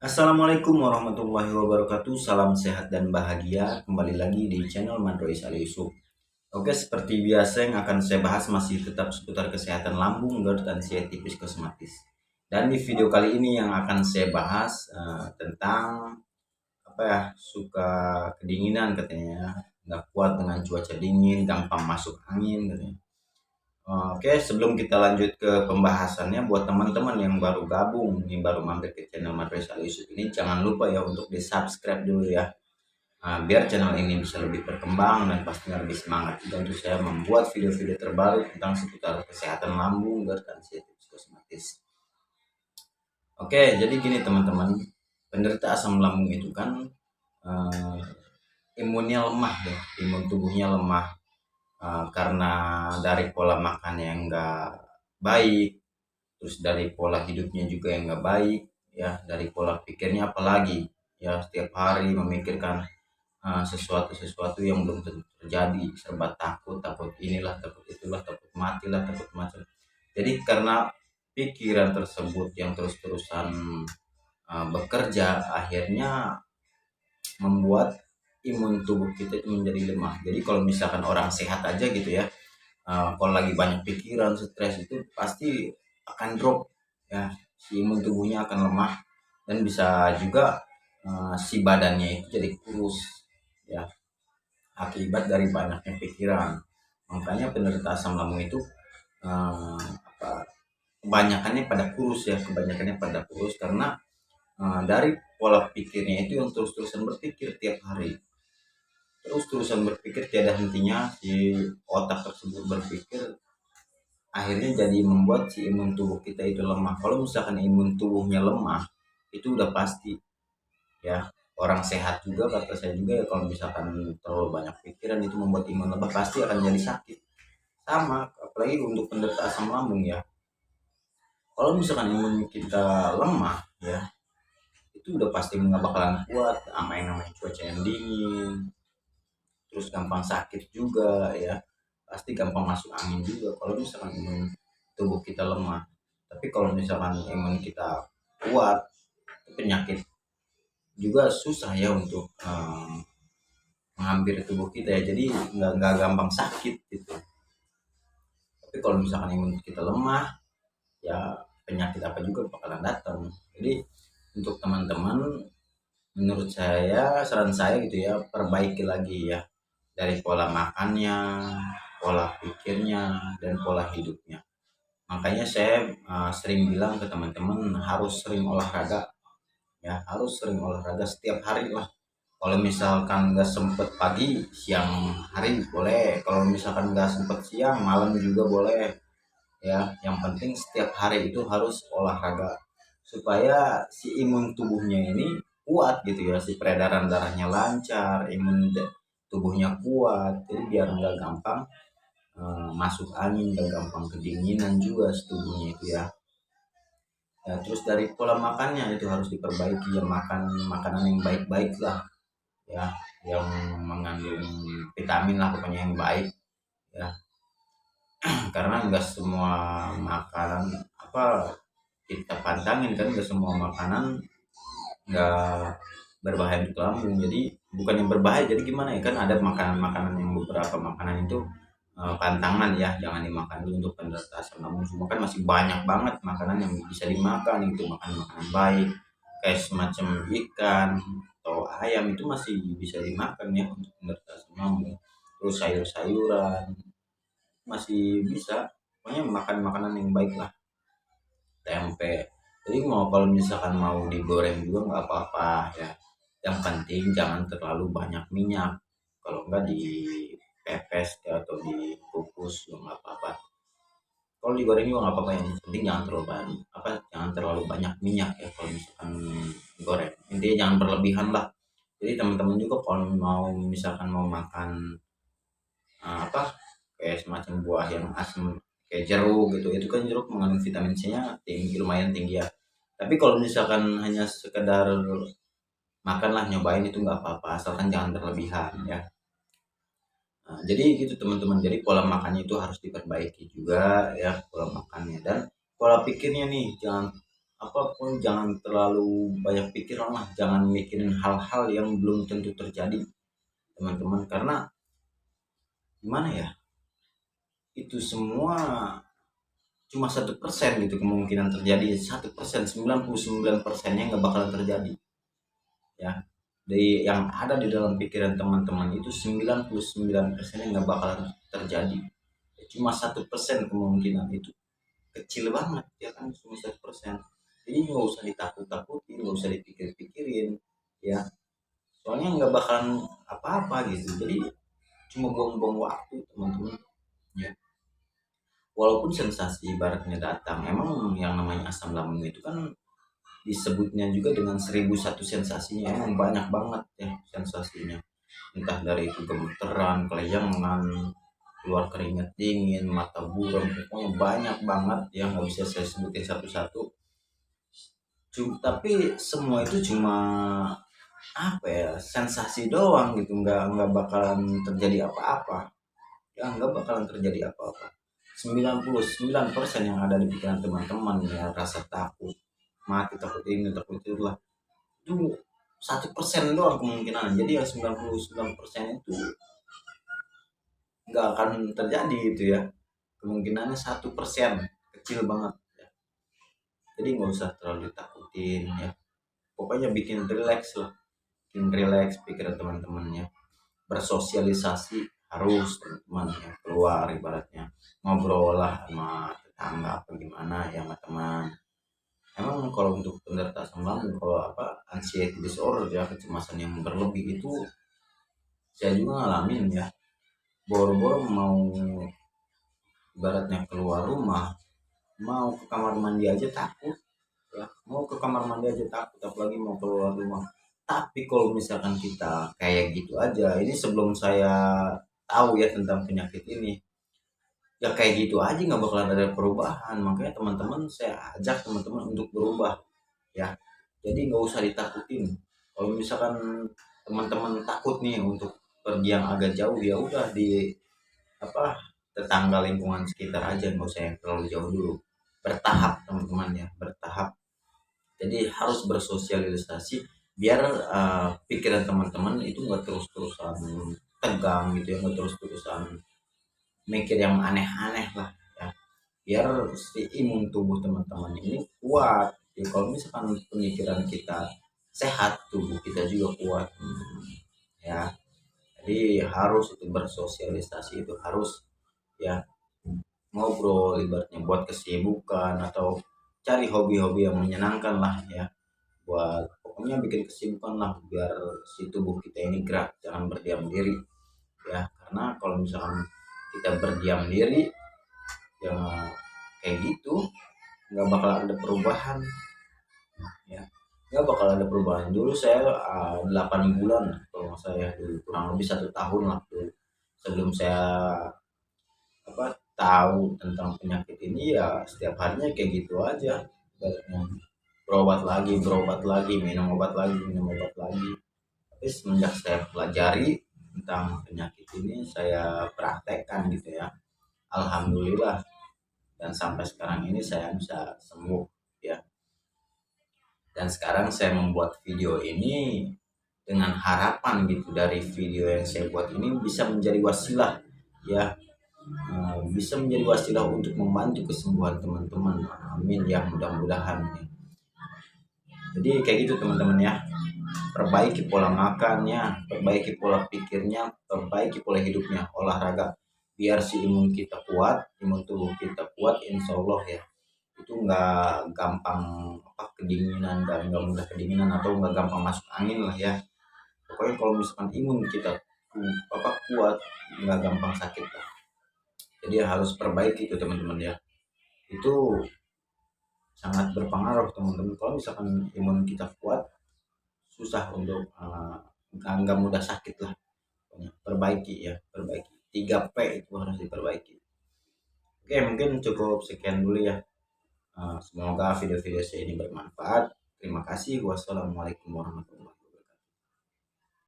Assalamualaikum warahmatullahi wabarakatuh. Salam sehat dan bahagia. Kembali lagi di channel Mandrois Ali Yusuf. Oke, seperti biasa yang akan saya bahas masih tetap seputar kesehatan lambung, GERD, dan siatifus kosmetis. Dan di video kali ini yang akan saya bahas tentang suka kedinginan katanya, nggak kuat dengan cuaca dingin, gampang masuk angin katanya. Oke, sebelum kita lanjut ke pembahasannya, buat teman-teman yang baru gabung, yang baru mampir ke channel Madres Ali Yusuf ini, jangan lupa ya untuk di-subscribe dulu ya. Biar channel ini bisa lebih berkembang dan pastinya lebih semangat juga untuk saya membuat video-video terbaru tentang seputar kesehatan lambung, GERD, dan siatifus kosmetis. Oke, jadi gini teman-teman, penderita asam lambung itu kan uh, imunnya lemah ya, imun tubuhnya lemah karena dari pola makan yang enggak baik, terus dari pola hidupnya juga yang enggak baik, ya dari pola pikirnya apalagi, ya setiap hari memikirkan sesuatu yang belum tentu terjadi, serba takut, takut inilah, takut itulah, takut matilah, takut macam. Jadi karena pikiran tersebut yang terus-terusan bekerja, akhirnya membuat imun tubuh kita itu menjadi lemah. Jadi kalau misalkan orang sehat aja gitu ya, kalau lagi banyak pikiran, stres itu pasti akan drop ya, si imun tubuhnya akan lemah dan bisa juga si badannya itu jadi kurus ya, akibat dari banyaknya pikiran. Makanya penderita asam lambung itu uh, apa kebanyakannya pada kurus ya, kebanyakannya pada kurus karena dari pola pikirnya itu yang terus-terusan berpikir tiap hari, terus-terusan berpikir tiada hentinya, si otak tersebut berpikir, akhirnya jadi membuat si imun tubuh kita itu lemah. Kalau misalkan imun tubuhnya lemah, itu udah pasti ya, orang sehat juga kata saya juga ya, kalau misalkan terlalu banyak pikiran itu membuat imun lemah pasti akan jadi sakit. Sama apalagi untuk penderita asam lambung ya, kalau misalkan imun kita lemah ya, itu udah pasti nggak bakalan kuat sama yang namanya cuaca yang dingin, terus gampang sakit juga ya, pasti gampang masuk angin juga kalau misalkan imun tubuh kita lemah. Tapi kalau misalkan imun kita kuat, penyakit juga susah ya untuk menghampiri tubuh kita ya, jadi nggak gampang sakit gitu. Tapi kalau misalkan imun kita lemah ya, penyakit apa juga bakalan datang. Jadi untuk teman-teman, menurut saya, saran saya gitu ya, perbaiki lagi ya dari pola makannya, pola pikirnya, dan pola hidupnya. Makanya saya sering bilang ke teman-teman harus sering olahraga ya, harus sering olahraga setiap hari lah. Kalau misalkan nggak sempet pagi, siang hari boleh. Kalau misalkan nggak sempet siang, malam juga boleh ya. Yang penting setiap hari itu harus olahraga supaya si imun tubuhnya ini kuat gitu ya, si peredaran darahnya lancar, tubuhnya kuat, jadi biar nggak gampang masuk angin, nggak gampang kedinginan juga tubuhnya itu ya. Ya terus dari pola makannya itu harus diperbaiki ya, makan makanan yang baik-baik lah ya, yang mengandung vitamin lah pokoknya yang baik ya. Karena enggak semua makanan kita pantangin kan, enggak semua makanan enggak berbahaya untuk lambung. Jadi bukan yang berbahaya, jadi gimana ya, kan ada makanan-makanan yang beberapa makanan itu pantangan ya, jangan dimakan dulu untuk penderita asam lambung. Cuma kan masih banyak banget makanan yang bisa dimakan, itu makanan-makanan baik kayak semacam ikan atau ayam, itu masih bisa dimakan ya untuk penderita asam lambung. Terus sayur-sayuran masih bisa, pokoknya makan makanan yang baik lah, tempe. Jadi mau kalau misalkan mau digoreng juga nggak apa-apa ya, yang penting jangan terlalu banyak minyak. Kalau nggak dipepes ya, atau dikukus juga nggak apa-apa. Kalau digoreng juga nggak apa-apa, yang penting jangan terlalu banyak jangan terlalu banyak minyak ya kalau misalkan goreng, intinya jangan berlebihan lah. Jadi teman-teman juga kalau mau misalkan mau makan kayak semacam buah yang asam kayak jeruk gitu, itu kan jeruk mengandung vitamin C nya tinggi, lumayan tinggi ya. Tapi kalau misalkan hanya sekedar makanlah, nyobain, itu nggak apa-apa asalkan jangan berlebihan ya. Jadi gitu teman-teman, jadi pola makannya itu harus diperbaiki juga ya, pola makannya dan pola pikirnya nih, jangan apapun jangan terlalu banyak pikiran lah, jangan mikirin hal-hal yang belum tentu terjadi teman-teman, karena gimana ya, itu semua cuma 1% gitu kemungkinan terjadi. 1%, 99%-nya nggak bakalan terjadi ya. Dari yang ada di dalam pikiran teman-teman itu 99%-nya nggak bakalan terjadi. Cuma 1% kemungkinan, itu kecil banget ya kan, cuma 1%. Jadi nggak usah ditakut-takutin, nggak usah dipikir-pikirin ya, soalnya nggak bakalan apa-apa gitu. Jadi cuma buang-buang waktu teman-teman ya. Walaupun sensasi ibaratnya datang, emang yang namanya asam lambung itu kan disebutnya juga dengan 1001 sensasinya, emang banyak banget ya sensasinya. Entah dari itu gemeteran, kelayangan, keluar keringat dingin, mata buram, pokoknya banyak banget yang nggak bisa saya sebutin satu-satu. Tapi semua itu cuma apa ya, sensasi doang gitu, nggak bakalan terjadi apa-apa ya, nggak bakalan terjadi apa-apa. 99% yang ada di pikiran teman-teman ya, rasa takut mati, takut ini takut itu lah, itu 1% doang kemungkinan. Jadi yang 99% itu nggak akan terjadi gitu ya, kemungkinannya 1%, kecil banget ya. Jadi nggak usah terlalu ditakutin ya, pokoknya bikin relax lah, bikin relax pikiran teman-temannya. Bersosialisasi harus teman-teman ya, keluar ibaratnya ngobrol lah sama tetangga apa gimana ya, sama teman. Emang kalau untuk penderita asam lambung, kalau apa anxiety disorder ya, kecemasan yang berlebih itu saya juga ngalamin ya. Boro-boro mau ibaratnya keluar rumah, mau ke kamar mandi aja takut ya, mau ke kamar mandi aja takut, apalagi mau keluar rumah. Tapi kalau misalkan kita kayak gitu aja, ini sebelum saya tahu ya tentang penyakit ini, ya kayak gitu aja nggak bakalan ada perubahan. Makanya teman-teman, saya ajak teman-teman untuk berubah ya. Jadi nggak usah ditakutin. Kalau misalkan teman-teman takut nih untuk pergi yang agak jauh, ya udah di apa, tetangga lingkungan sekitar aja, nggak usah yang terlalu jauh dulu. Bertahap teman-teman ya, bertahap. Jadi harus bersosialisasi biar pikiran teman-teman itu nggak terus-terusan tegang gitu ya, nggak terus-terusan mikir yang aneh-aneh lah ya, biar si imun tubuh teman-teman ini kuat ya. Kalau misalkan pemikiran kita sehat, tubuh kita juga kuat ya. Jadi harus itu bersosialisasi, itu harus ya, ngobrol ibaratnya buat kesibukan, atau cari hobi-hobi yang menyenangkan lah ya, buat pokoknya bikin kesibukan lah biar si tubuh kita ini gerak, jangan berdiam diri ya. Karena kalau misalkan kita berdiam diri ya kayak gitu, nggak bakal ada perubahan ya, nggak bakal ada perubahan. Dulu saya 8 bulan kalau saya dulu, kurang lebih 1 tahun lah dulu, sebelum saya apa tahu tentang penyakit ini ya, setiap harinya kayak gitu aja ibaratnya, berobat lagi, minum obat lagi, minum obat lagi. Tapi semenjak saya pelajari tentang penyakit ini, saya praktekkan gitu ya, alhamdulillah, dan sampai sekarang ini saya bisa sembuh ya. Dan sekarang saya membuat video ini dengan harapan gitu, dari video yang saya buat ini bisa menjadi wasilah ya, bisa menjadi wasilah untuk membantu kesembuhan teman-teman, amin ya, mudah-mudahan ya. Jadi kayak gitu teman-teman ya, perbaiki pola makannya, perbaiki pola pikirnya, perbaiki pola hidupnya, olahraga, biar si imun kita kuat, imun tubuh kita kuat, insya Allah ya, itu nggak gampang apa kedinginan, nggak mudah kedinginan, atau nggak gampang masuk angin lah ya. Pokoknya kalau misalkan imun kita apa kuat, nggak gampang sakit lah. Jadi harus perbaiki itu teman-teman ya, itu sangat berpengaruh teman-teman. Kalau misalkan imun kita kuat, susah untuk nggak mudah sakit lah. Pokoknya perbaiki ya, perbaiki 3P itu harus diperbaiki. Oke, mungkin cukup sekian dulu ya. Semoga video-video saya ini bermanfaat. Terima kasih. Wassalamualaikum warahmatullahi wabarakatuh.